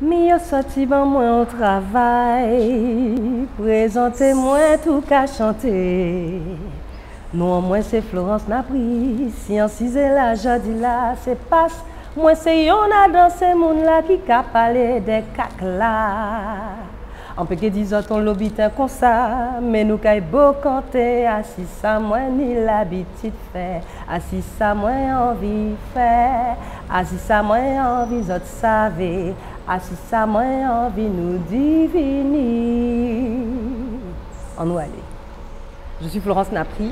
Mi yo sorti ban moi au travail, présentez-moi tout qu'à chanter. Non, moi c'est Florence Napri, si on cisé la jodi là, c'est passe. Moi c'est yon a dans ce monde là qui a parlé des cac là. On peut que dire ton l'obité comme ça, mais nous kay beau canter, assis ça moi ni l'habitude fait, assis ça moi envie faire, assis ça moi envie autres savez, assis ça moi envie nous diviner. On nous aller. Je suis Florence Napri,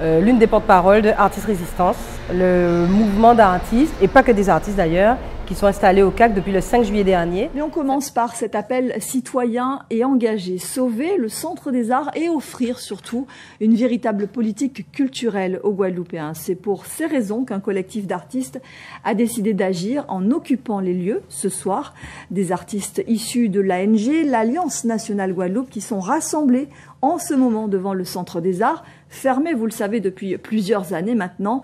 l'une des porte-parole de Artistes Résistance, le mouvement d'artistes, et pas que des artistes d'ailleurs, qui sont installés au CAC depuis le 5 juillet dernier. Mais on commence par cet appel citoyen et engagé, sauver le Centre des Arts et offrir surtout une véritable politique culturelle aux Guadeloupéens. C'est pour ces raisons qu'un collectif d'artistes a décidé d'agir en occupant les lieux ce soir. Des artistes issus de l'ANG, l'Alliance Nationale Guadeloupe, qui sont rassemblés en ce moment devant le Centre des Arts, fermé, vous le savez, depuis plusieurs années maintenant.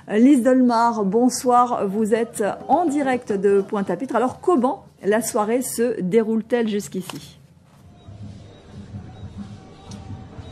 Lise Dolmar, bonsoir, vous êtes en direct de Pointe-à-Pitre. Alors comment la soirée se déroule-t-elle jusqu'ici?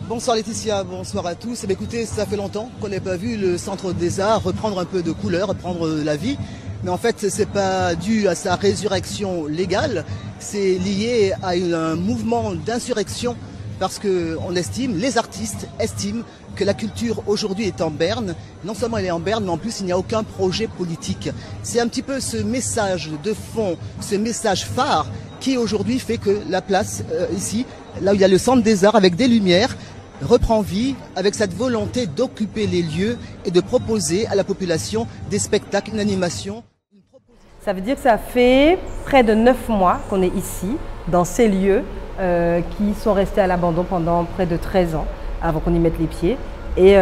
Bonsoir Laetitia, bonsoir à tous. Écoutez, ça fait longtemps qu'on n'a pas vu le Centre des Arts reprendre un peu de couleur, reprendre la vie. Mais en fait, c'est pas dû à sa résurrection légale, c'est lié à un mouvement d'insurrection parce que on estime, les artistes estiment que la culture aujourd'hui est en berne. Non seulement elle est en berne, mais en plus il n'y a aucun projet politique. C'est un petit peu ce message de fond, ce message phare qui aujourd'hui fait que la place ici, là où il y a le Centre des Arts avec des lumières, reprend vie avec cette volonté d'occuper les lieux et de proposer à la population des spectacles, une animation. Ça veut dire que ça fait près de 9 mois qu'on est ici, dans ces lieux qui sont restés à l'abandon pendant près de 13 ans avant qu'on y mette les pieds. Et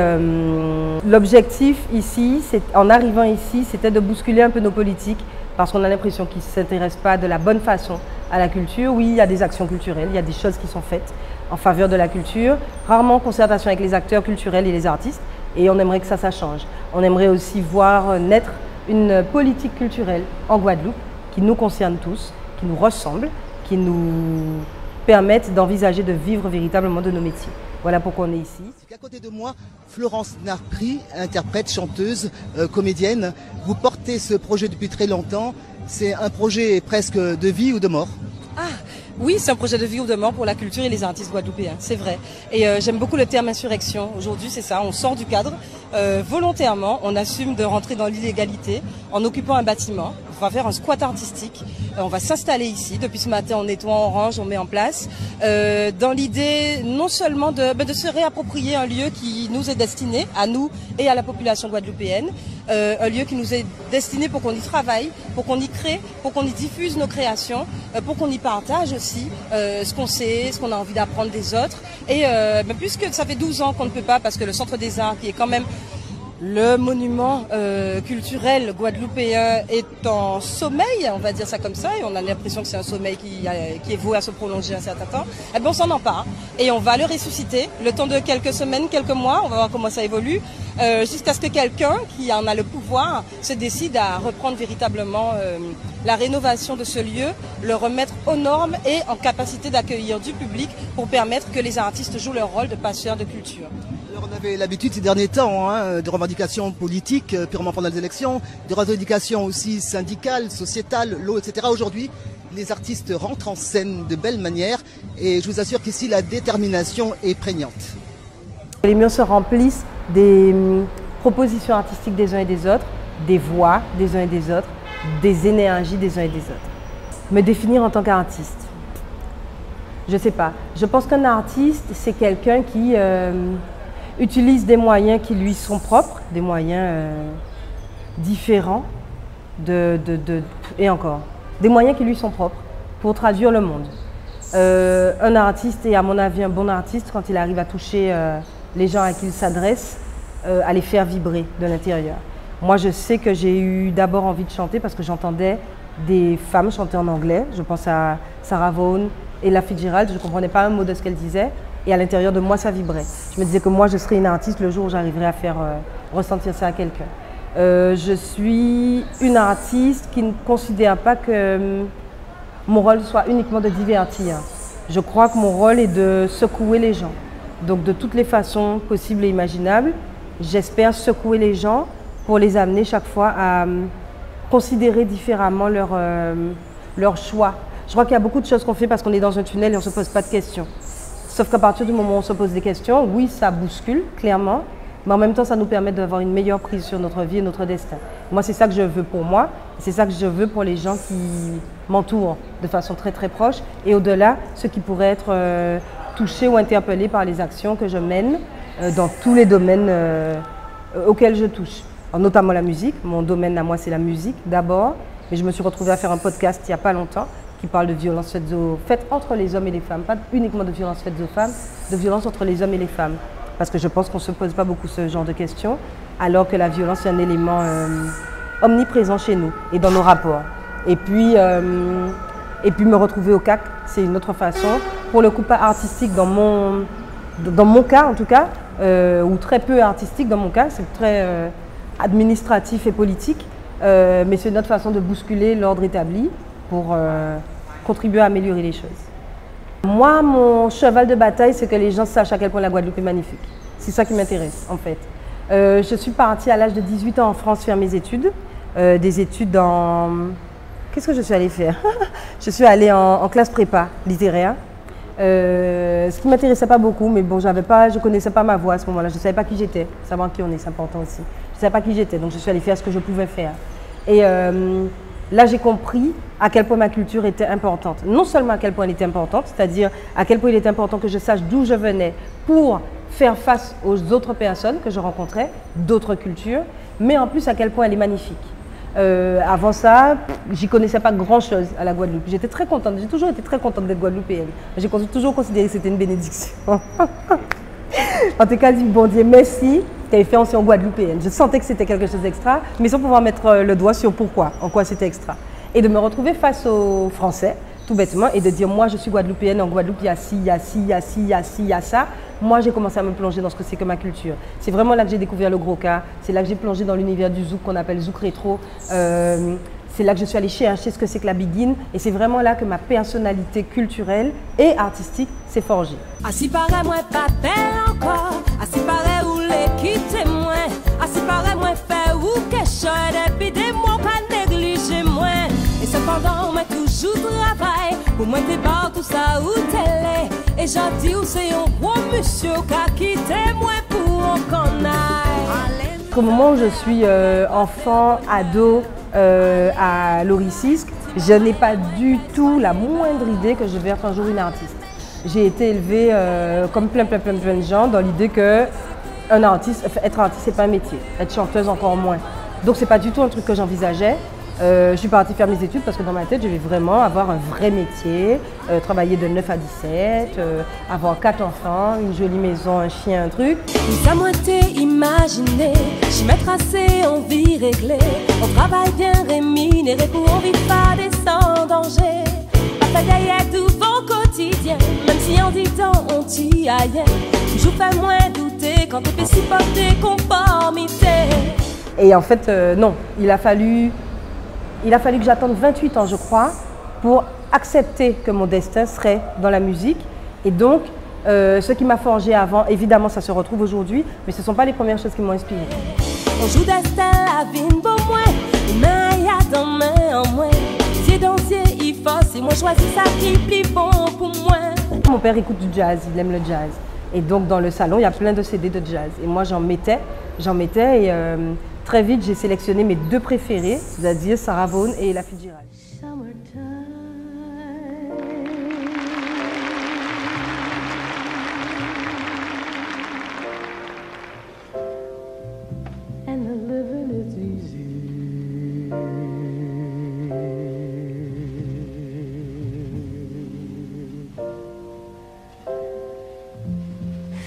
l'objectif ici, en arrivant ici, c'était de bousculer un peu nos politiques parce qu'on a l'impression qu'ils ne s'intéressent pas de la bonne façon à la culture. Oui, il y a des actions culturelles, il y a des choses qui sont faites en faveur de la culture, rarement en concertation avec les acteurs culturels et les artistes, et on aimerait que ça change. On aimerait aussi voir naître une politique culturelle en Guadeloupe qui nous concerne tous, qui nous ressemble, qui nous permette d'envisager de vivre véritablement de nos métiers. Voilà pourquoi on est ici. À côté de moi, Florence Napri, interprète, chanteuse, comédienne. Vous portez ce projet depuis très longtemps. C'est un projet presque de vie ou de mort? Oui, c'est un projet de vie ou de mort pour la culture et les artistes guadeloupéens, c'est vrai. Et j'aime beaucoup le terme insurrection. Aujourd'hui, c'est ça, on sort du cadre. Volontairement, on assume de rentrer dans l'illégalité en occupant un bâtiment. On va faire un squat artistique. On va s'installer ici. Depuis ce matin, on nettoie, on range, on met en place. Dans l'idée non seulement de se réapproprier un lieu qui nous est destiné, à nous et à la population guadeloupéenne. Un lieu qui nous est destiné pour qu'on y travaille, pour qu'on y crée, pour qu'on y diffuse nos créations, pour qu'on y partage aussi ce qu'on sait, ce qu'on a envie d'apprendre des autres. Et puisque ça fait 12 ans qu'on ne peut pas, parce que le Centre des Arts, qui est quand même le monument culturel guadeloupéen, est en sommeil, on va dire ça comme ça, et on a l'impression que c'est un sommeil qui est voué à se prolonger un certain temps, eh bien on s'en empare et on va le ressusciter le temps de quelques semaines, quelques mois, on va voir comment ça évolue, jusqu'à ce que quelqu'un qui en a le pouvoir se décide à reprendre véritablement la rénovation de ce lieu, le remettre aux normes et en capacité d'accueillir du public pour permettre que les artistes jouent leur rôle de passeurs de culture. Alors on avait l'habitude ces derniers temps de revendications politiques purement pendant les élections, de revendications aussi syndicales, sociétales, l'eau, etc. Aujourd'hui, les artistes rentrent en scène de belle manière et je vous assure qu'ici la détermination est prégnante. Les murs se remplissent des propositions artistiques des uns et des autres, des voix des uns et des autres, des énergies des uns et des autres. Me définir en tant qu'artiste, je ne sais pas. Je pense qu'un artiste, c'est quelqu'un qui utilise des moyens qui lui sont propres, des moyens différents et encore, des moyens qui lui sont propres pour traduire le monde. Un artiste est à mon avis un bon artiste quand il arrive à toucher les gens à qui il s'adresse, à les faire vibrer de l'intérieur. Moi je sais que j'ai eu d'abord envie de chanter parce que j'entendais des femmes chanter en anglais. Je pense à Sarah Vaughan et Ella Fitzgerald, je ne comprenais pas un mot de ce qu'elles disaient. Et à l'intérieur de moi, ça vibrait. Je me disais que moi, je serais une artiste le jour où j'arriverais à faire ressentir ça à quelqu'un. Je suis une artiste qui ne considère pas que mon rôle soit uniquement de divertir. Je crois que mon rôle est de secouer les gens. Donc de toutes les façons possibles et imaginables, j'espère secouer les gens pour les amener chaque fois à considérer différemment leur choix. Je crois qu'il y a beaucoup de choses qu'on fait parce qu'on est dans un tunnel et on ne se pose pas de questions. Sauf qu'à partir du moment où on se pose des questions, oui, ça bouscule, clairement, mais en même temps, ça nous permet d'avoir une meilleure prise sur notre vie et notre destin. Moi, c'est ça que je veux pour moi, c'est ça que je veux pour les gens qui m'entourent de façon très très proche, et au-delà, ceux qui pourraient être touchés ou interpellés par les actions que je mène dans tous les domaines auxquels je touche. Alors, notamment la musique, mon domaine à moi c'est la musique d'abord, mais je me suis retrouvée à faire un podcast il n'y a pas longtemps qui parle de violences faites entre les hommes et les femmes, pas uniquement de violences faites aux femmes, de violences entre les hommes et les femmes. Parce que je pense qu'on ne se pose pas beaucoup ce genre de questions, alors que la violence est un élément omniprésent chez nous et dans nos rapports. Et puis me retrouver au CAC, c'est une autre façon. Pour le coup, pas artistique dans mon cas en tout cas, ou très peu artistique dans mon cas, c'est très administratif et politique, mais c'est une autre façon de bousculer l'ordre établi pour contribuer à améliorer les choses. Moi, mon cheval de bataille, c'est que les gens sachent à quel point la Guadeloupe est magnifique. C'est ça qui m'intéresse, en fait. Je suis partie à l'âge de 18 ans en France faire mes études. Des études dans... Qu'est-ce que je suis allée faire? Je suis allée en classe prépa littéraire. Ce qui ne m'intéressait pas beaucoup, mais bon, je ne connaissais pas ma voix à ce moment-là. Je ne savais pas qui j'étais. Savoir qui on est, c'est important aussi. Je ne savais pas qui j'étais, donc je suis allée faire ce que je pouvais faire. Et là, j'ai compris à quel point ma culture était importante. Non seulement à quel point elle était importante, c'est-à-dire à quel point il était important que je sache d'où je venais pour faire face aux autres personnes que je rencontrais, d'autres cultures, mais en plus à quel point elle est magnifique. Avant ça, j'y connaissais pas grand-chose à la Guadeloupe. J'étais très contente, j'ai toujours été très contente d'être guadeloupéenne. J'ai toujours considéré que c'était une bénédiction. En tout cas, dit bon Dieu, merci, tu avais fait ancien guadeloupéenne. Je sentais que c'était quelque chose d'extra, mais sans pouvoir mettre le doigt sur pourquoi, en quoi c'était extra. Et de me retrouver face aux Français, tout bêtement, et de dire moi je suis guadeloupéenne, en Guadeloupe il y a ci, il y a ci, il y a ci, il y a ci, il y a ça. Moi j'ai commencé à me plonger dans ce que c'est que ma culture. C'est vraiment là que j'ai découvert le gros cas, c'est là que j'ai plongé dans l'univers du zouk qu'on appelle zouk rétro. C'est là que je suis allée chercher ce que c'est que la biguine, et c'est vraiment là que ma personnalité culturelle et artistique s'est forgée. Assis paraît moi pas belle encore, assis paraît où les quitter moi, assis paraît moi fait ou quelque chose depuis des mois pas négliger moi. Et cependant moi toujours travail pour moi débarque tout ça où t'es, et j'en dis où c'est un gros monsieur qui a quitté moi pour qu'on aille. Au moment où je suis enfant, ado, à Laurisisque, je n'ai pas du tout la moindre idée que je vais être un jour une artiste. J'ai été élevée comme plein de gens dans l'idée que être artiste c'est pas un métier, être chanteuse encore moins. Donc c'est pas du tout un truc que j'envisageais. Je suis partie faire mes études parce que dans ma tête, je vais vraiment avoir un vrai métier, travailler de 9 à 17, avoir 4 enfants, une jolie maison, un chien, un truc. Ça m'a été imaginé, j'y mets tracé, on vit réglé, on travaille bien rémunéré pour on vit pas des sans danger. Pas fait derrière tout bon quotidien, même si en dit temps on t'y aille, toujours fait moins douter quand on fait supporter conformité. Et en fait, non, il a fallu que j'attende 28 ans, je crois, pour accepter que mon destin serait dans la musique. Et donc, ce qui m'a forgé avant, évidemment, ça se retrouve aujourd'hui, mais ce ne sont pas les premières choses qui m'ont inspirée. On joue destin, la vie ne vaut moins, main y a dans main en moins. C'est dancier, il faut, c'est moi choisis ça qui est plus bon pour moi. Mon père écoute du jazz, il aime le jazz. Et donc, dans le salon, il y a plein de CD de jazz. Et moi, j'en mettais et très vite, j'ai sélectionné mes deux préférés, c'est-à-dire Sarah Vaughan et Ella Fitzgerald.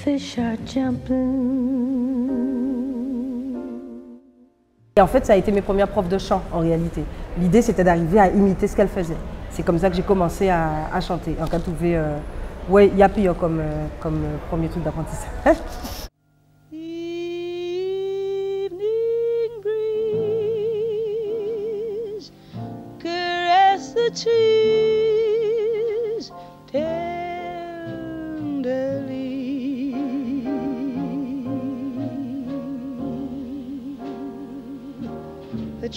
Fish are jumping. Et en fait, ça a été mes premières profs de chant, en réalité. L'idée, c'était d'arriver à imiter ce qu'elles faisaient. C'est comme ça que j'ai commencé à chanter. En cas trouvé, ouais, Yapi comme premier truc d'apprentissage. Evening breeze, caress the trees.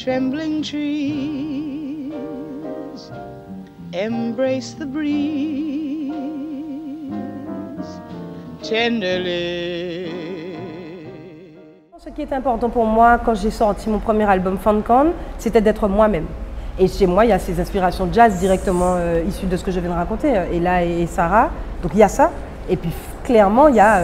trembling trees embrace the breeze tenderly. Ce qui est important pour moi quand j'ai sorti mon premier album Funkan, c'était d'être moi-même. Et chez moi, il y a ces inspirations jazz directement issues de ce que je viens de raconter, Ella et Sarah. Donc il y a ça. Et puis clairement, il y a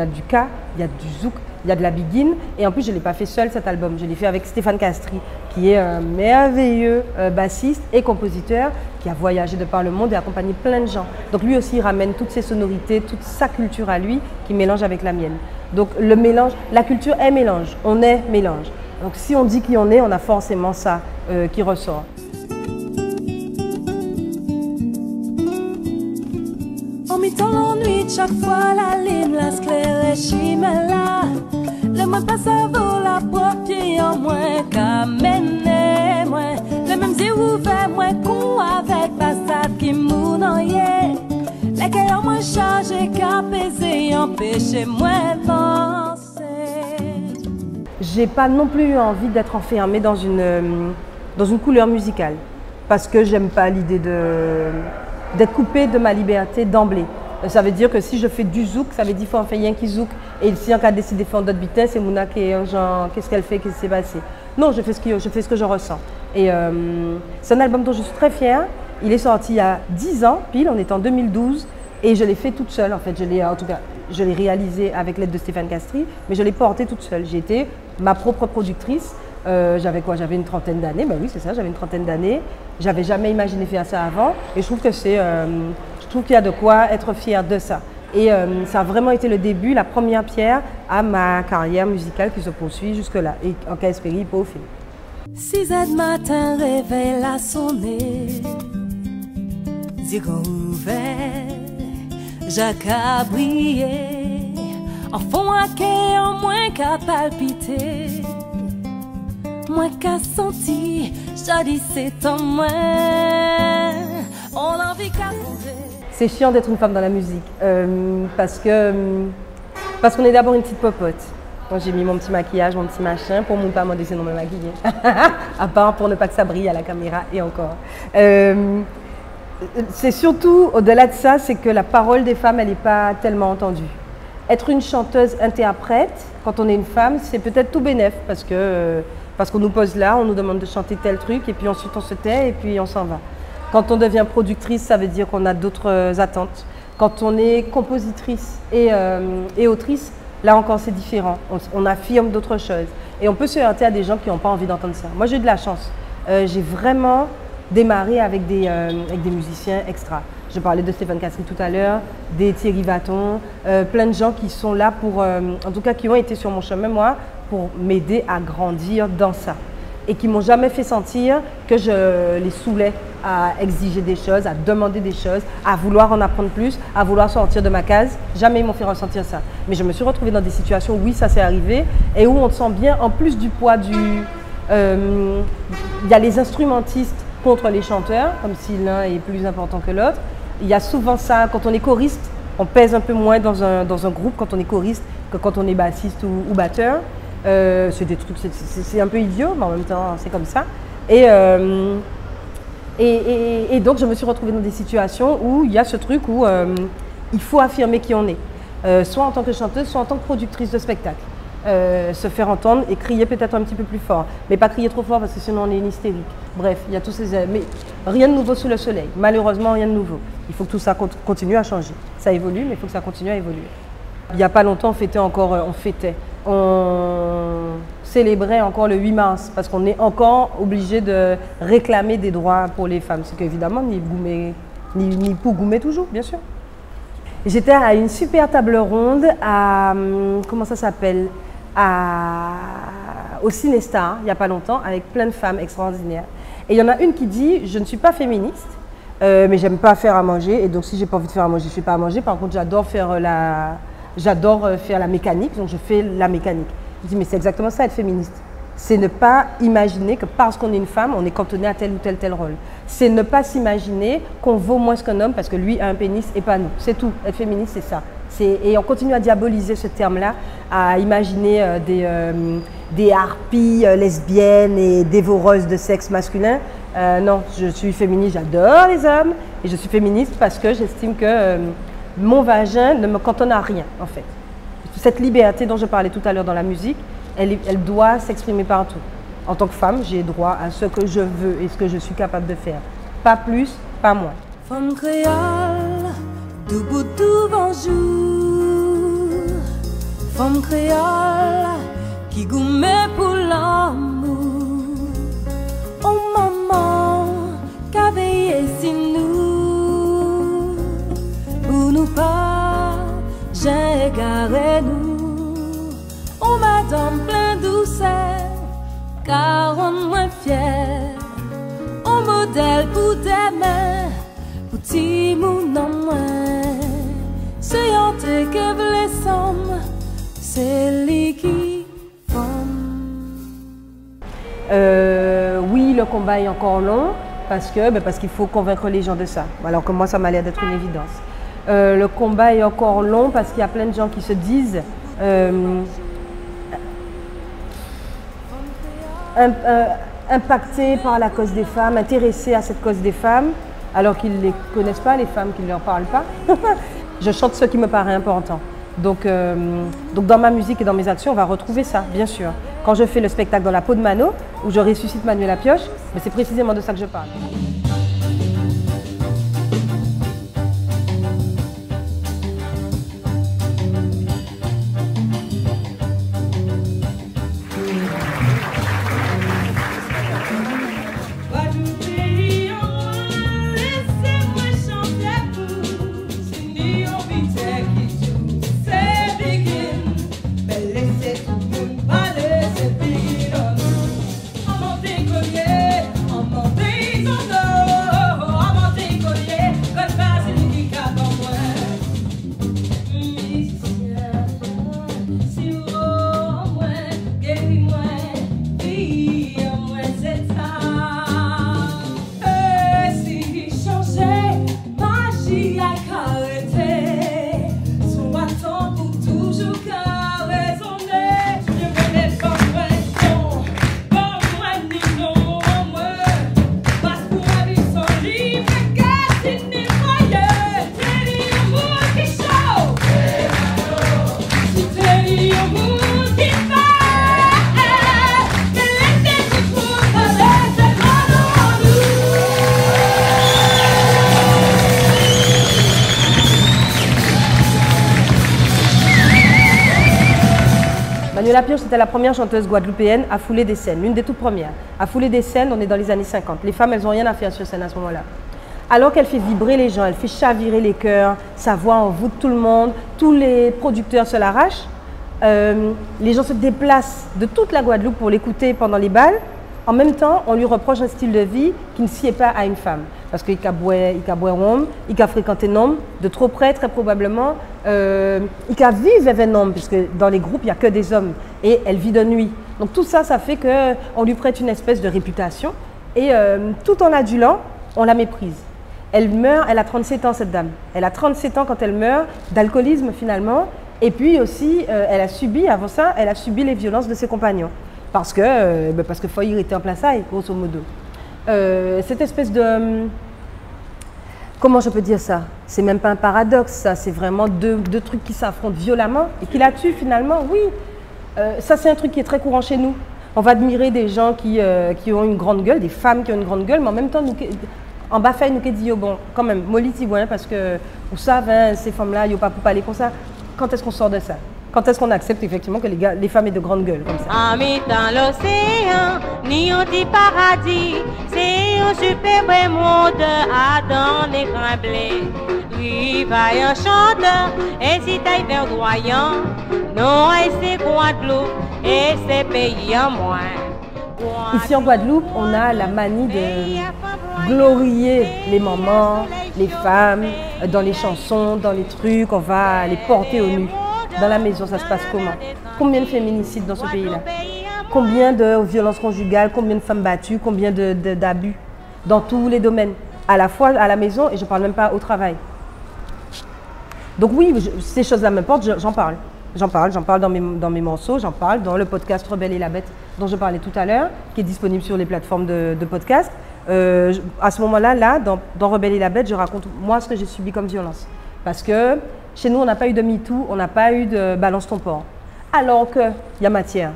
du Ka, il y a du Zouk, il y a de la Begin. Et en plus, je ne l'ai pas fait seul cet album. Je l'ai fait avec Stéphane Castri, qui est un merveilleux bassiste et compositeur qui a voyagé de par le monde et accompagné plein de gens. Donc lui aussi, il ramène toutes ses sonorités, toute sa culture à lui, qui mélange avec la mienne. Donc le mélange, la culture est mélange, on est mélange. Donc si on dit qui on est, on a forcément ça qui ressort. En mi-temps l'ennui, chaque fois la ligne, la sclère chimela. Le moins pas ça vaut la propre en moins qu'à mener moins. Le même yeux ouvert, moins con avec passade qui mounonnier. Les cœurs moins chargés qu'à peser, empêcher moins penser. J'ai pas non plus envie d'être enfermée dans une couleur musicale. Parce que j'aime pas l'idée d'être coupée de ma liberté d'emblée. Ça veut dire que si je fais du zouk, ça veut dire qu'il faut en faire un qui zouk. Et si on a décidé de faire d'autres vitesses, c'est Mouna qui est genre, qu'est-ce qu'elle fait, qu'est-ce qui s'est passé. Non, je fais ce que je ressens. Et c'est un album dont je suis très fière. Il est sorti il y a 10 ans, pile, on est en 2012. Et je l'ai fait toute seule, en fait. En tout cas, je l'ai réalisé avec l'aide de Stéphane Castri, mais je l'ai porté toute seule. J'ai été ma propre productrice. J'avais quoi? J'avais une trentaine d'années. Ben oui, c'est ça, j'avais une trentaine d'années. J'avais jamais imaginé faire ça avant. Et je trouve que je trouve qu'il y a de quoi être fière de ça. Et ça a vraiment été le début, la première pierre à ma carrière musicale qui se poursuit jusque-là. Et en cas espéré, pas au film. 6 heures de matin, réveil la sonné. Yeux ouverts, Jacques a brillé. En fond à quai, en moins qu'à palpiter. Moins qu'à sentir, jadis c'est en moins. On a envie qu'à tomber. C'est chiant d'être une femme dans la musique parce qu'on est d'abord une petite popote. Moi, j'ai mis mon petit maquillage, mon petit machin pour mon pas m'en laisser non me maquiller. À part pour ne pas que ça brille à la caméra et encore. C'est surtout, au-delà de ça, c'est que la parole des femmes, elle n'est pas tellement entendue. Être une chanteuse-interprète, quand on est une femme, c'est peut-être tout bénef parce qu'on nous pose là, on nous demande de chanter tel truc et puis ensuite on se tait et puis on s'en va. Quand on devient productrice, ça veut dire qu'on a d'autres attentes. Quand on est compositrice et autrice, là encore c'est différent. On affirme d'autres choses. Et on peut se heurter à des gens qui n'ont pas envie d'entendre ça. Moi j'ai eu de la chance. J'ai vraiment démarré avec des musiciens extra. Je parlais de Stéphane Castri tout à l'heure, des Thierry Vaton, plein de gens qui sont là pour, en tout cas qui ont été sur mon chemin, moi, pour m'aider à grandir dans ça. Et qui ne m'ont jamais fait sentir que je les saoulais à exiger des choses, à demander des choses, à vouloir en apprendre plus, à vouloir sortir de ma case. Jamais ils m'ont fait ressentir ça. Mais je me suis retrouvée dans des situations où oui, ça s'est arrivé, et où on sent bien, en plus du poids il y a les instrumentistes contre les chanteurs, comme si l'un est plus important que l'autre. Il y a souvent ça, quand on est choriste, on pèse un peu moins dans un groupe quand on est choriste que quand on est bassiste ou batteur. C'est des trucs, c'est un peu idiot, mais en même temps, c'est comme ça. Et donc, je me suis retrouvée dans des situations où il y a ce truc où il faut affirmer qui on est, soit en tant que chanteuse, soit en tant que productrice de spectacle. Se faire entendre et crier peut-être un petit peu plus fort, mais pas crier trop fort parce que sinon on est une hystérique. Bref, il y a tous ces... Mais rien de nouveau sous le soleil, malheureusement rien de nouveau. Il faut que tout ça continue à changer. Ça évolue, mais il faut que ça continue à évoluer. Il n'y a pas longtemps, on célébrait encore le 8 mars parce qu'on est encore obligé de réclamer des droits pour les femmes. C'est qu'évidemment, ni pour goumer toujours, bien sûr. J'étais à une super table ronde à, comment ça s'appelle, au Cinestar, il n'y a pas longtemps, avec plein de femmes extraordinaires. Et il y en a une qui dit, je ne suis pas féministe, mais j'aime pas faire à manger, et donc si j'ai pas envie de faire à manger, je ne fais pas à manger. Par contre, j'adore faire la mécanique, donc je fais la mécanique. Je dis, mais c'est exactement ça, être féministe. C'est ne pas imaginer que parce qu'on est une femme, on est cantonné à tel ou tel rôle. C'est ne pas s'imaginer qu'on vaut moins qu'un homme parce que lui a un pénis et pas nous. C'est tout. Être féministe, c'est ça. Et on continue à diaboliser ce terme-là, à imaginer des harpies lesbiennes et dévoreuses de sexe masculin. Non, je suis féministe, j'adore les hommes et je suis féministe parce que j'estime que mon vagin ne me cantonne à rien en fait. Cette liberté dont je parlais tout à l'heure dans la musique, elle doit s'exprimer partout. En tant que femme, j'ai droit à ce que je veux et ce que je suis capable de faire. Pas plus, pas moins. Femme créole, tout bout tout bonjour. Femme créole, qui gourmet pour l'amour. Oh maman, qu'a veillé si nous, pour nous pas, j'ai égaré nous. Oh madame plein douceur, car on moins fier. Oh modèle pour des mains, pour ti moun en moins. C'est yante que v'les somme, c'est lui qui femme. Oui, le combat est encore long parce qu'il faut convaincre les gens de ça. Alors que moi, ça m'a l'air d'être une évidence. Le combat est encore long parce qu'il y a plein de gens qui se disent impactés par la cause des femmes, intéressés à cette cause des femmes, alors qu'ils ne les connaissent pas, les femmes qui ne leur parlent pas. Je chante ce qui me paraît important. Donc dans ma musique et dans mes actions, on va retrouver ça, bien sûr. Quand je fais le spectacle dans la peau de Mano, où je ressuscite Manuela Pioche, mais c'est précisément de ça que je parle. Manuela Pioche, c'était la première chanteuse guadeloupéenne à fouler des scènes, l'une des toutes premières. À fouler des scènes, on est dans les années 50. Les femmes, elles n'ont rien à faire sur scène à ce moment-là. Alors qu'elle fait vibrer les gens, elle fait chavirer les cœurs, sa voix envoûte tout le monde, tous les producteurs se l'arrachent. Les gens se déplacent de toute la Guadeloupe pour l'écouter pendant les bals. En même temps, on lui reproche un style de vie qui ne sied pas à une femme. Parce qu'il a boire homme, il a fréquenté un homme, de trop près, très probablement. Il a vivre avec un homme, puisque dans les groupes, il n'y a que des hommes. Et elle vit de nuit. Donc tout ça, ça fait qu'on lui prête une espèce de réputation. Et tout en l'adulant, on la méprise. Elle meurt, elle a 37 ans, cette dame. Elle a 37 ans quand elle meurt, d'alcoolisme finalement. Et puis aussi, elle a subi, avant ça, elle a subi les violences de ses compagnons. Parce que Foyer était en place, grosso modo. Cette espèce de... Comment je peux dire ça? C'est même pas un paradoxe, ça. C'est vraiment deux trucs qui s'affrontent violemment et qui la tuent finalement, oui. Ça, c'est un truc qui est très courant chez nous. On va admirer des gens qui ont une grande gueule, des femmes qui ont une grande gueule, mais en même temps, nous, en bas, nous qui dit, bon, quand même, moliti, parce que vous savez, ces femmes-là, ils n'ont pas pour parler comme ça. Quand est-ce qu'on sort de ça? Quand est-ce qu'on accepte effectivement que les femmes aient de grandes gueules comme ça? En dans l'océan, ni on dit paradis, c'est un superbe monde Adam et Grimblé. Lui va un chanteur, et si t'ailles verdoyant, non, et c'est Guadeloupe, et c'est pays en moins. Ici en Guadeloupe, on a la manie de glorifier les mamans, les femmes, dans les chansons, dans les trucs, on va les porter au nu. Dans la maison, ça se passe comment? Combien de féminicides dans ce pays-là? Combien de violences conjugales? Combien de femmes battues? Combien d'abus? Dans tous les domaines. À la fois à la maison et je ne parle même pas au travail. Donc oui, ces choses-là m'importent, j'en parle. J'en parle dans mes morceaux, j'en parle dans le podcast Rebelle et la Bête dont je parlais tout à l'heure, qui est disponible sur les plateformes de podcast. À ce moment-là, dans Rebelle et la Bête, je raconte moi ce que j'ai subi comme violence. Parce que chez nous, on n'a pas eu de MeToo, on n'a pas eu de balance ton porc. Alors qu'il y a matière.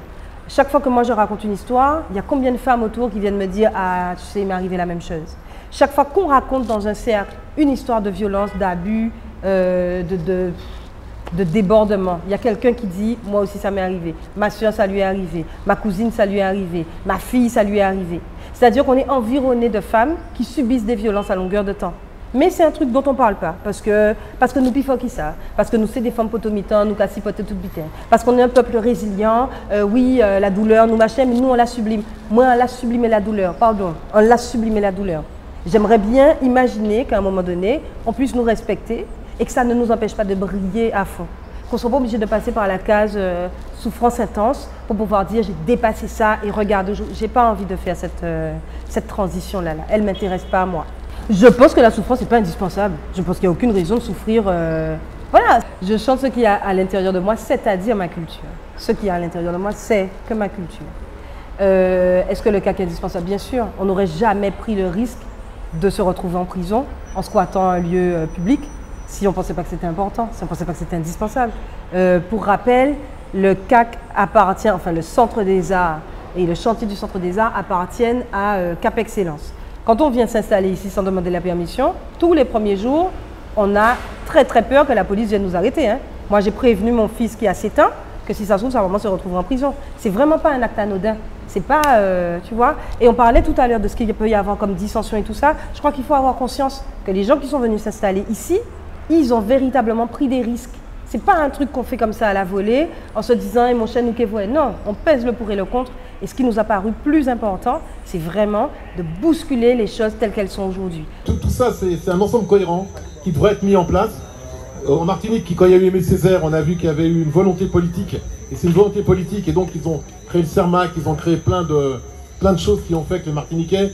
Chaque fois que moi je raconte une histoire, il y a combien de femmes autour qui viennent me dire « Ah, tu sais, il m'est arrivé la même chose ». Chaque fois qu'on raconte dans un cercle une histoire de violence, d'abus, de débordement, il y a quelqu'un qui dit « Moi aussi, ça m'est arrivé. Ma soeur, ça lui est arrivé. Ma cousine, ça lui est arrivé. Ma fille, ça lui est arrivé. » C'est-à-dire qu'on est environné de femmes qui subissent des violences à longueur de temps. Mais c'est un truc dont on ne parle pas, parce que nous pifons qui ça, parce que nous c'est des femmes potomitans, nous cassipotent tout bitin, parce qu'on est un peuple résilient, la douleur, nous machin, mais nous on la sublime. Moi on l'a sublimé la douleur, pardon, on l'a sublimé la douleur. J'aimerais bien imaginer qu'à un moment donné, on puisse nous respecter et que ça ne nous empêche pas de briller à fond. Qu'on ne soit pas obligé de passer par la case souffrance intense pour pouvoir dire j'ai dépassé ça et regarde, j'ai pas envie de faire cette transition-là. Elle ne m'intéresse pas à moi. Je pense que la souffrance n'est pas indispensable. Je pense qu'il n'y a aucune raison de souffrir. Voilà, je chante ce qu'il y a à l'intérieur de moi, c'est-à-dire ma culture. Ce qu'il y a à l'intérieur de moi, c'est que ma culture. Est-ce que le CAC est indispensable? Bien sûr. On n'aurait jamais pris le risque de se retrouver en prison en squattant un lieu public si on ne pensait pas que c'était important, si on ne pensait pas que c'était indispensable. Pour rappel, le CAC appartient, enfin le Centre des Arts et le chantier du Centre des Arts appartiennent à Cap Excellence. Quand on vient s'installer ici sans demander la permission, tous les premiers jours, on a très très peur que la police vienne nous arrêter. Hein. Moi, j'ai prévenu mon fils qui a 7 ans que si ça se trouve, sa maman se retrouve en prison. C'est vraiment pas un acte anodin. C'est pas, tu vois. Et on parlait tout à l'heure de ce qu'il peut y avoir comme dissension et tout ça. Je crois qu'il faut avoir conscience que les gens qui sont venus s'installer ici, ils ont véritablement pris des risques. C'est pas un truc qu'on fait comme ça à la volée en se disant « mon chien nous qu'est-ce ». Non, on pèse le pour et le contre. Et ce qui nous a paru plus important, c'est vraiment de bousculer les choses telles qu'elles sont aujourd'hui. Tout ça, c'est un ensemble cohérent qui devrait être mis en place. En Martinique, quand il y a eu Aimé Césaire, on a vu qu'il y avait eu une volonté politique. Et c'est une volonté politique. Et donc, ils ont créé le CERMAC, ils ont créé plein de choses qui ont fait que les Martiniquais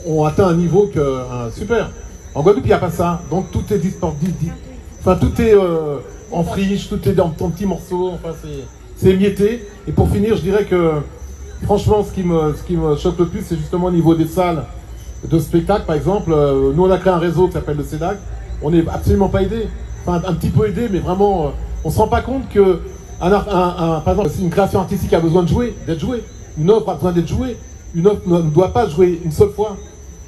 ont atteint un niveau super. En Guadeloupe, il n'y a pas ça. Donc, tout est tout est en friche, tout est dans petits morceaux. Enfin, c'est émietté. Et pour finir, je dirais que franchement, ce qui me choque le plus, c'est justement au niveau des salles de spectacle, par exemple. Nous, on a créé un réseau qui s'appelle le CEDAC. On n'est absolument pas aidé. Enfin, un petit peu aidé, mais vraiment, on ne se rend pas compte que, par exemple, si une création artistique a besoin d'être jouée, une œuvre a besoin d'être jouée. Une œuvre ne doit pas jouer une seule fois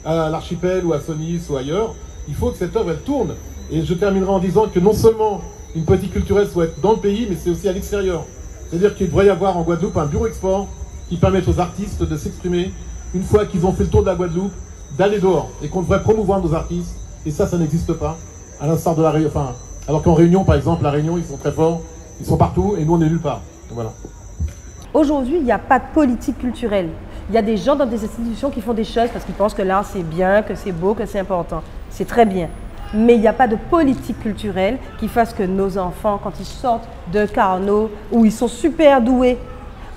à l'Archipel ou à Sonis ou ailleurs. Il faut que cette œuvre, elle tourne. Et je terminerai en disant que non seulement une politique culturelle soit dans le pays, mais c'est aussi à l'extérieur. C'est-à-dire qu'il devrait y avoir en Guadeloupe un bureau export qui permettent aux artistes de s'exprimer une fois qu'ils ont fait le tour de la Guadeloupe, d'aller dehors, et qu'on devrait promouvoir nos artistes, et ça n'existe pas, à l'instar de la Réunion, enfin, alors qu'en Réunion, par exemple, la Réunion, ils sont très forts, ils sont partout, et nous, on est nulle part. Voilà. Aujourd'hui, il n'y a pas de politique culturelle. Il y a des gens dans des institutions qui font des choses parce qu'ils pensent que l'art, c'est bien, que c'est beau, que c'est important. C'est très bien. Mais il n'y a pas de politique culturelle qui fasse que nos enfants, quand ils sortent de Carnot, où ils sont super doués,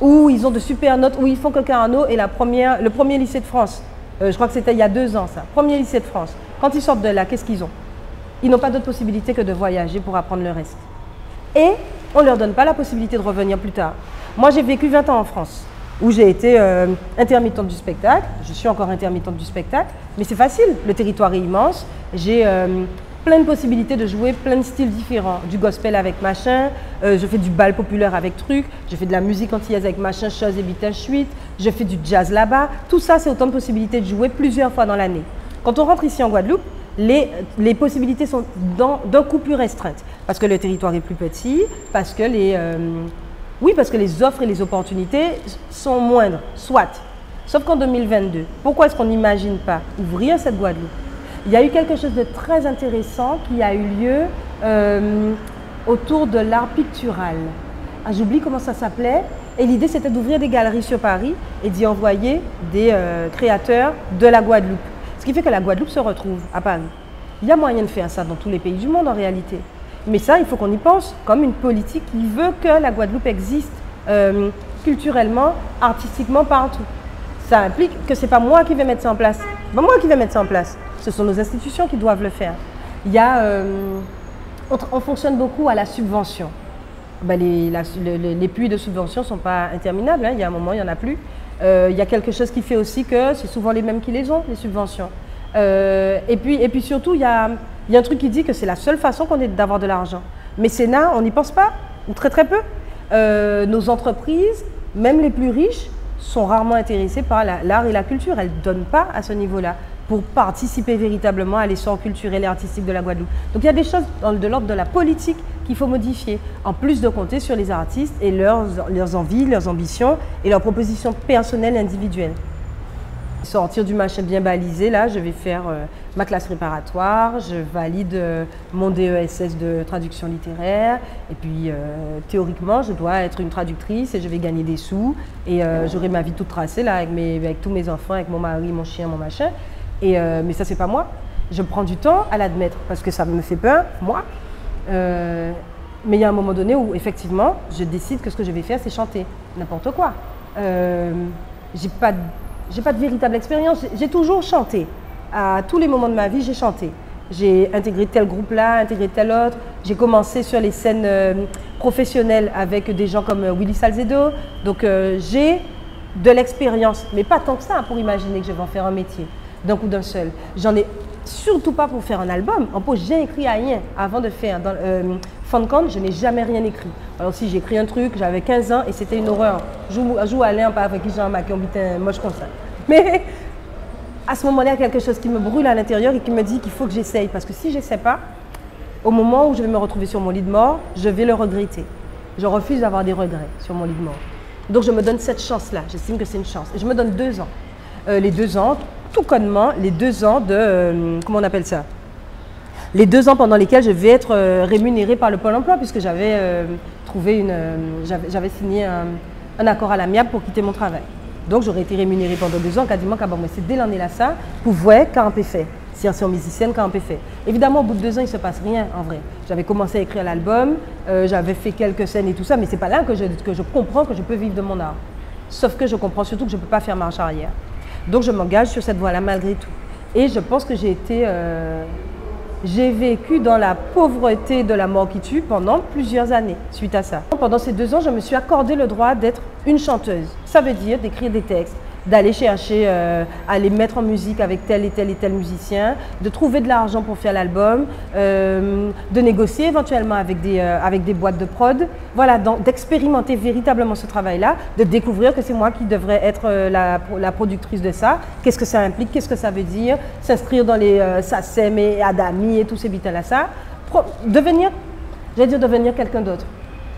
où ils ont de super notes, où ils font que Carnot est le premier lycée de France. Je crois que c'était il y a 2 ans, ça. Premier lycée de France. Quand ils sortent de là, qu'est-ce qu'ils ont? Ils n'ont pas d'autre possibilité que de voyager pour apprendre le reste. Et on ne leur donne pas la possibilité de revenir plus tard. Moi, j'ai vécu 20 ans en France, où j'ai été intermittente du spectacle. Je suis encore intermittente du spectacle, mais c'est facile. Le territoire est immense. J'ai plein de possibilités de jouer plein de styles différents. Du gospel avec machin, je fais du bal populaire avec truc, je fais de la musique antillaise avec machin, chose et bitin chouette, je fais du jazz là-bas. Tout ça, c'est autant de possibilités de jouer plusieurs fois dans l'année. Quand on rentre ici en Guadeloupe, les possibilités sont d'un coup plus restreintes. Parce que le territoire est plus petit, parce que parce que les offres et les opportunités sont moindres, soit. Sauf qu'en 2022, pourquoi est-ce qu'on n'imagine pas ouvrir cette Guadeloupe? Il y a eu quelque chose de très intéressant qui a eu lieu autour de l'art pictural. Ah, j'oublie comment ça s'appelait. Et l'idée, c'était d'ouvrir des galeries sur Paris et d'y envoyer des créateurs de la Guadeloupe. Ce qui fait que la Guadeloupe se retrouve à Paris. Il y a moyen de faire ça dans tous les pays du monde en réalité. Mais ça, il faut qu'on y pense comme une politique qui veut que la Guadeloupe existe culturellement, artistiquement, partout. Ça implique que ce n'est pas moi qui vais mettre ça en place. C'est pas moi qui vais mettre ça en place. Ce sont nos institutions qui doivent le faire. Il y a, on fonctionne beaucoup à la subvention. les puits de subventions ne sont pas interminables, hein. Il y a un moment, il n'y en a plus. Il y a quelque chose qui fait aussi que c'est souvent les mêmes qui les ont, les subventions. Et puis surtout, il y a un truc qui dit que c'est la seule façon qu'on ait d'avoir de l'argent. Mécénat, on n'y pense pas, ou très très peu. Nos entreprises, même les plus riches, sont rarement intéressées par l'art et la culture. Elles ne donnent pas à ce niveau-là pour participer véritablement à l'essor culturel et artistique de la Guadeloupe. Donc il y a des choses de l'ordre de la politique qu'il faut modifier, en plus de compter sur les artistes et leurs envies, leurs ambitions et leurs propositions personnelles et individuelles. Sortir du machin bien balisé, là, je vais faire ma classe préparatoire, je valide mon DESS de traduction littéraire, et puis théoriquement, je dois être une traductrice et je vais gagner des sous, et j'aurai ma vie toute tracée, là, avec tous mes enfants, avec mon mari, mon chien, mon machin. Mais ça, c'est pas moi. Je prends du temps à l'admettre, parce que ça me fait peur, moi. Mais il y a un moment donné où, effectivement, je décide que ce que je vais faire, c'est chanter. N'importe quoi. J'ai pas de véritable expérience. J'ai toujours chanté. À tous les moments de ma vie, j'ai chanté. J'ai intégré tel groupe-là, intégré tel autre. J'ai commencé sur les scènes professionnelles avec des gens comme Willy Salzedo. Donc j'ai de l'expérience, mais pas tant que ça pour imaginer que je vais en faire un métier d'un coup d'un seul. J'en ai surtout pas pour faire un album. En plus, j'ai écrit rien avant de faire. Dans Funcon, je n'ai jamais rien écrit. Alors si j'ai écrit un truc, j'avais 15 ans et c'était une horreur. Joue à l'air, pas avec qui j'ai un maquillon bitin moche comme ça. Mais à ce moment-là, il y a quelque chose qui me brûle à l'intérieur et qui me dit qu'il faut que j'essaye. Parce que si je ne sais pas, au moment où je vais me retrouver sur mon lit de mort, je vais le regretter. Je refuse d'avoir des regrets sur mon lit de mort. Donc je me donne cette chance-là. J'estime que c'est une chance. Et je me donne 2 ans. Les 2 ans, tout connement, les 2 ans de... comment on appelle ça? Les 2 ans pendant lesquels je vais être rémunérée par le Pôle emploi, puisque j'avais j'avais signé un accord à l'amiable pour quitter mon travail. Donc j'aurais été rémunérée pendant 2 ans, quasiment quand c'est dès l'année là ça, pour voir quand on peut faire. Si on est musicienne, quand on peut faire. Évidemment, au bout de 2 ans, il ne se passe rien en vrai. J'avais commencé à écrire l'album, j'avais fait quelques scènes et tout ça, mais c'est pas là que je comprends que je peux vivre de mon art. Sauf que je comprends surtout que je ne peux pas faire marche arrière. Donc je m'engage sur cette voie-là malgré tout. Et je pense que j'ai vécu dans la pauvreté de la mort qui tue pendant plusieurs années suite à ça. Pendant ces 2 ans, je me suis accordé le droit d'être une chanteuse. Ça veut dire d'écrire des textes, d'aller chercher, à les mettre en musique avec tel et tel musicien, de trouver de l'argent pour faire l'album, de négocier éventuellement avec des boîtes de prod. Voilà, d'expérimenter véritablement ce travail-là, de découvrir que c'est moi qui devrais être la productrice de ça. Qu'est-ce que ça implique, qu'est-ce que ça veut dire, s'inscrire dans les SACEM et ADAMI et tous ces bitins-là, ça. Devenir quelqu'un d'autre.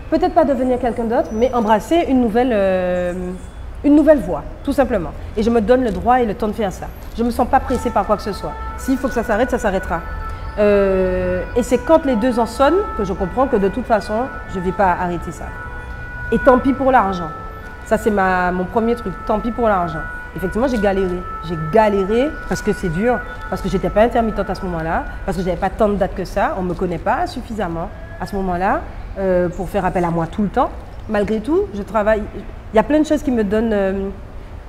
Peut-être pas devenir quelqu'un d'autre, mais embrasser une nouvelle voie, tout simplement. Et je me donne le droit et le temps de faire ça. Je ne me sens pas pressée par quoi que ce soit. S'il faut que ça s'arrête, ça s'arrêtera. Et c'est quand les 2 ans sonnent que je comprends que de toute façon, je ne vais pas arrêter ça. Et tant pis pour l'argent. Ça, c'est mon premier truc. Tant pis pour l'argent. Effectivement, j'ai galéré. J'ai galéré parce que c'est dur, parce que je n'étais pas intermittente à ce moment-là, parce que je n'avais pas tant de dates que ça. On ne me connaît pas suffisamment à ce moment-là pour faire appel à moi tout le temps. Malgré tout, je travaille. Il y a plein de choses qui me donnent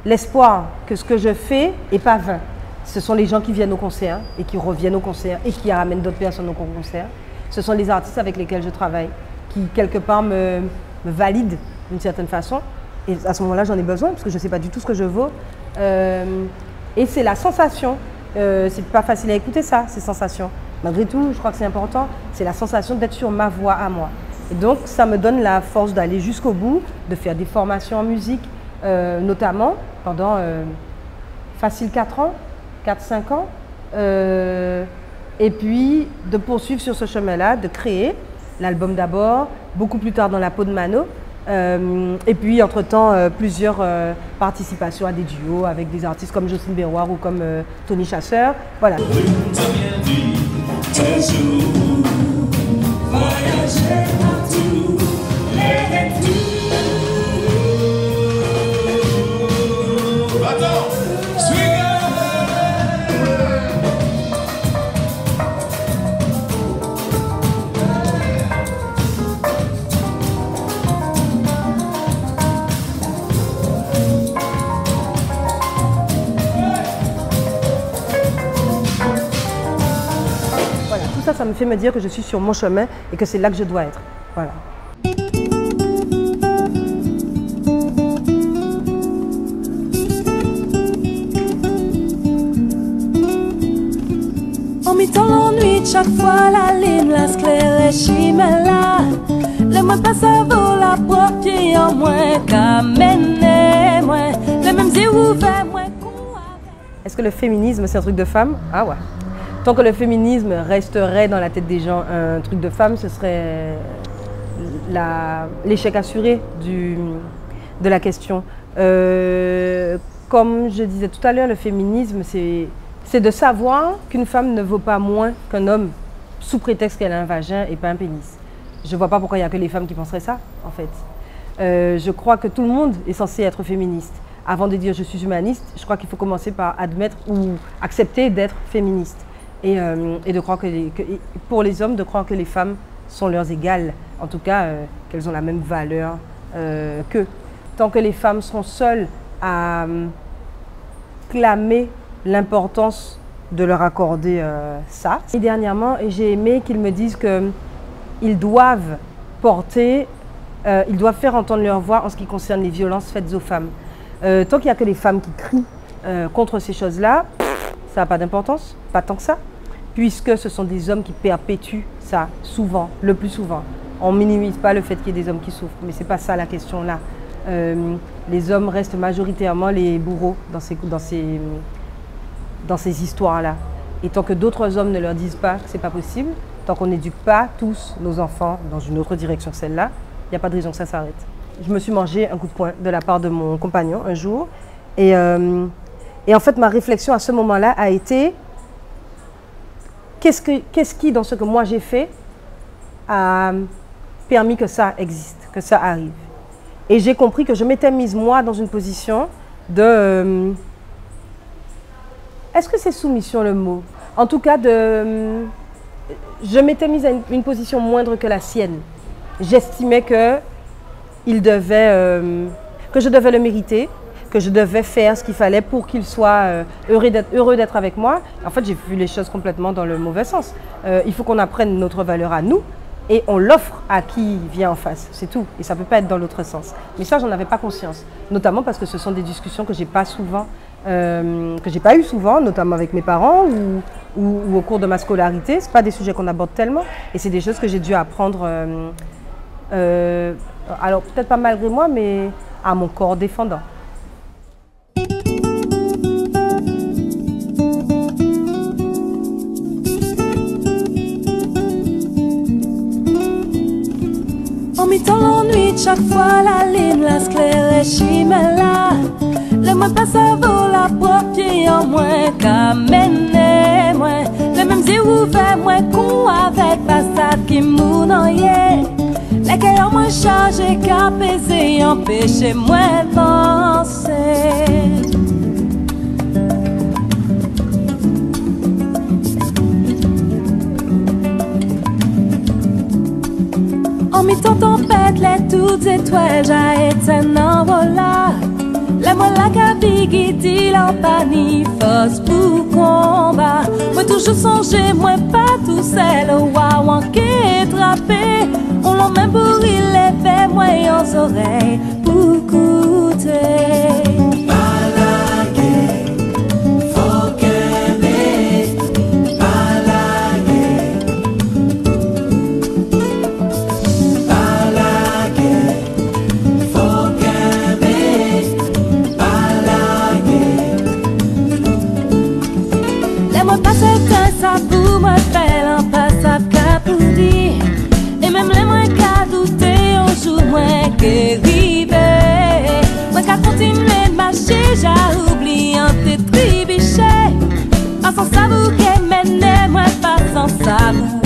l'espoir que ce que je fais n'est pas vain. Ce sont les gens qui viennent au concert et qui reviennent au concert et qui ramènent d'autres personnes au concert. Ce sont les artistes avec lesquels je travaille qui, quelque part, me valident d'une certaine façon. Et à ce moment-là, j'en ai besoin parce que je ne sais pas du tout ce que je vaux. Et c'est la sensation. C'est pas facile à écouter ça, ces sensations. Malgré tout, je crois que c'est important. C'est la sensation d'être sur ma voie à moi. Et donc, ça me donne la force d'aller jusqu'au bout, de faire des formations en musique, notamment pendant facile 4 ans, 4-5 ans. Et puis, de poursuivre sur ce chemin-là, de créer l'album d'abord, beaucoup plus tard dans la peau de Mano. Et puis, entre-temps, plusieurs participations à des duos avec des artistes comme Jocelyne Béroir ou comme Tony Chasseur. Voilà. Ça me fait me dire que je suis sur mon chemin et que c'est là que je dois être. Voilà. mi-temps l'ennui, chaque fois la ligne, la sclère chimela. Le moins pas ça vaut la propre pied en moins qu'à mener moins. Le même yeux ouverts moins qu'on avait. Est-ce que le féminisme c'est un truc de femme? Ah ouais. Tant que le féminisme resterait dans la tête des gens un truc de femme, ce serait l'échec assuré de la question. Comme je disais tout à l'heure, le féminisme, c'est de savoir qu'une femme ne vaut pas moins qu'un homme sous prétexte qu'elle a un vagin et pas un pénis. Je ne vois pas pourquoi il n'y a que les femmes qui penseraient ça, en fait. Je crois que tout le monde est censé être féministe. Avant de dire je suis humaniste, je crois qu'il faut commencer par admettre ou accepter d'être féministe. Et de croire pour les hommes, de croire que les femmes sont leurs égales. En tout cas, qu'elles ont la même valeur qu'eux. Tant que les femmes seront seules à clamer l'importance de leur accorder ça. Et dernièrement, j'ai aimé qu'ils me disent qu'ils doivent ils doivent faire entendre leur voix en ce qui concerne les violences faites aux femmes. Tant qu'il n'y a que les femmes qui crient contre ces choses-là, ça n'a pas d'importance, pas tant que ça, puisque ce sont des hommes qui perpétuent ça, souvent, le plus souvent. On ne minimise pas le fait qu'il y ait des hommes qui souffrent, mais ce n'est pas ça la question là. Les hommes restent majoritairement les bourreaux dans ces histoires-là. Et tant que d'autres hommes ne leur disent pas que ce n'est pas possible, tant qu'on n'éduque pas tous nos enfants dans une autre direction que celle-là, il n'y a pas de raison que ça s'arrête. Je me suis mangé un coup de poing de la part de mon compagnon un jour. Et en fait, ma réflexion à ce moment-là a été qu'est-ce qui, dans ce que moi j'ai fait, a permis que ça existe, que ça arrive. Et j'ai compris que je m'étais mise, moi, dans une position de... Est-ce que c'est soumission le mot? En tout cas, je m'étais mise à une position moindre que la sienne. J'estimais que je devais le mériter, que je devais faire ce qu'il fallait pour qu'il soit heureux d'être avec moi. En fait, j'ai vu les choses complètement dans le mauvais sens. Il faut qu'on apprenne notre valeur à nous et on l'offre à qui vient en face, c'est tout. Et ça ne peut pas être dans l'autre sens. Mais ça, j'en avais pas conscience. Notamment parce que ce sont des discussions que j'ai pas eu souvent, notamment avec mes parents ou au cours de ma scolarité. Ce pas des sujets qu'on aborde tellement. Et c'est des choses que j'ai dû apprendre, alors peut-être pas malgré moi, mais à mon corps défendant. En mi-temps l'ennui, chaque fois la ligne, la sclère chimela. Le moins pas ça vaut la propre pied en moins qu'à mener moins. Le même yeux ouverts moins con avec passade qui mounouille. Lesquels ont moins chargé qu'à peser, empêcher moins penser. En mi-temps tempête, les toutes étoiles, j'ai éteint en voilà. La moi la cabine dit l'empanie, force pour combat. Moi toujours songer, moi pas tout seul, waouh, qui est trappé. On l'a même bourri les faits, moi aux oreilles, pour écouter. Ça pour moi faire un passable qu'à pour dire. Et même les moins qu'à douter, un jour moins qu'arriver. Moi qu'à continuer de marcher, j'ai oublié un petit tribiché. Pas sans savoir qu'elle mène, moi pas sans savoir.